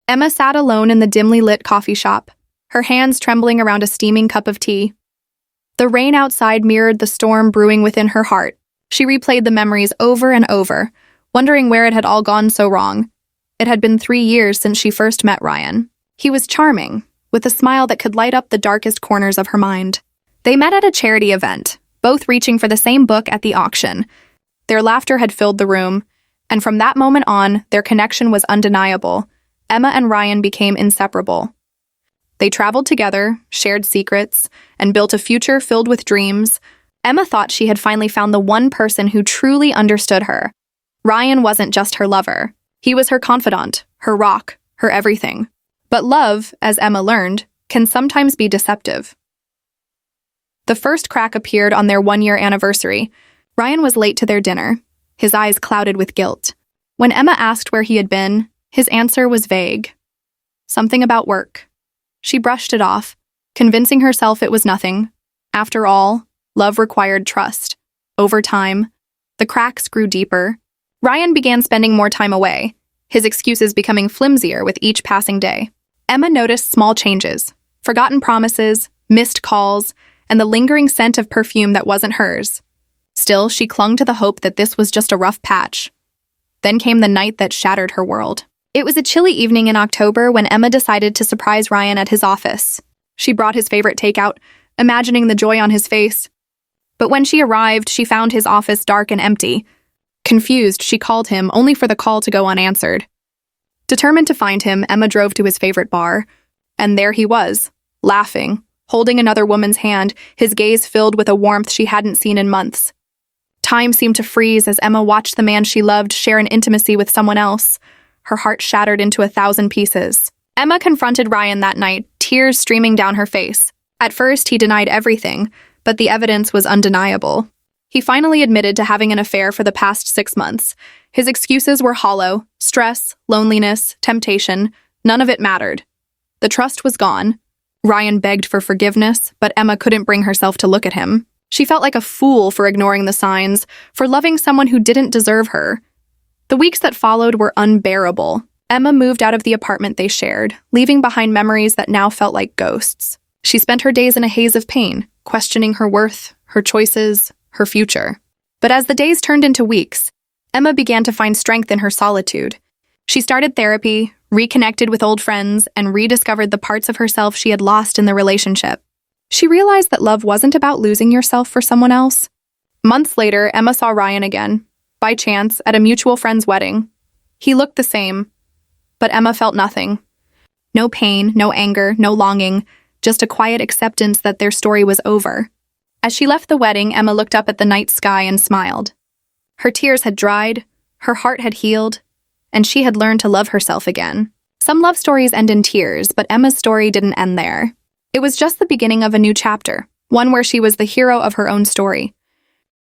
Emma sat alone in the dimly lit coffee shop, her hands trembling around a steaming cup of tea. The rain outside mirrored the storm brewing within her heart. She replayed the memories over and over, wondering where it had all gone so wrong. It had been 3 years since she first met Ryan. He was charming, with a smile that could light up the darkest corners of her mind. They met at a charity event, both reaching for the same book at the auction. Their laughter had filled the room, and from that moment on, their connection was undeniable. Emma and Ryan became inseparable. They traveled together, shared secrets, and built a future filled with dreams. Emma thought she had finally found the one person who truly understood her. Ryan wasn't just her lover. He was her confidant, her rock, her everything. But love, as Emma learned, can sometimes be deceptive. The first crack appeared on their 1-year anniversary. Ryan was late to their dinner, his eyes clouded with guilt. When Emma asked where he had been, his answer was vague. Something about work. She brushed it off, convincing herself it was nothing. After all, love required trust. Over time, the cracks grew deeper. Ryan began spending more time away, his excuses becoming flimsier with each passing day. Emma noticed small changes, forgotten promises, missed calls, and the lingering scent of perfume that wasn't hers. Still, she clung to the hope that this was just a rough patch. Then came the night that shattered her world. It was a chilly evening in October when Emma decided to surprise Ryan at his office. She brought his favorite takeout, imagining the joy on his face. But when she arrived, she found his office dark and empty. Confused, she called him, only for the call to go unanswered. Determined to find him, Emma drove to his favorite bar. And there he was, laughing, holding another woman's hand, his gaze filled with a warmth she hadn't seen in months. Time seemed to freeze as Emma watched the man she loved share an intimacy with someone else. Her heart shattered into 1,000 pieces. Emma confronted Ryan that night, tears streaming down her face. At first, he denied everything, but the evidence was undeniable. He finally admitted to having an affair for the past 6 months. His excuses were hollow: stress, loneliness, temptation. None of it mattered. The trust was gone. Ryan begged for forgiveness, but Emma couldn't bring herself to look at him. She felt like a fool for ignoring the signs, for loving someone who didn't deserve her. The weeks that followed were unbearable. Emma moved out of the apartment they shared, leaving behind memories that now felt like ghosts. She spent her days in a haze of pain, questioning her worth, her choices, her future. But as the days turned into weeks, Emma began to find strength in her solitude. She started therapy, reconnected with old friends, and rediscovered the parts of herself she had lost in the relationship. She realized that love wasn't about losing yourself for someone else. Months later, Emma saw Ryan again, by chance, at a mutual friend's wedding. He looked the same, but Emma felt nothing. No pain, no anger, no longing, just a quiet acceptance that their story was over. As she left the wedding, Emma looked up at the night sky and smiled. Her tears had dried, her heart had healed, and she had learned to love herself again. Some love stories end in tears, but Emma's story didn't end there. It was just the beginning of a new chapter, one where she was the hero of her own story.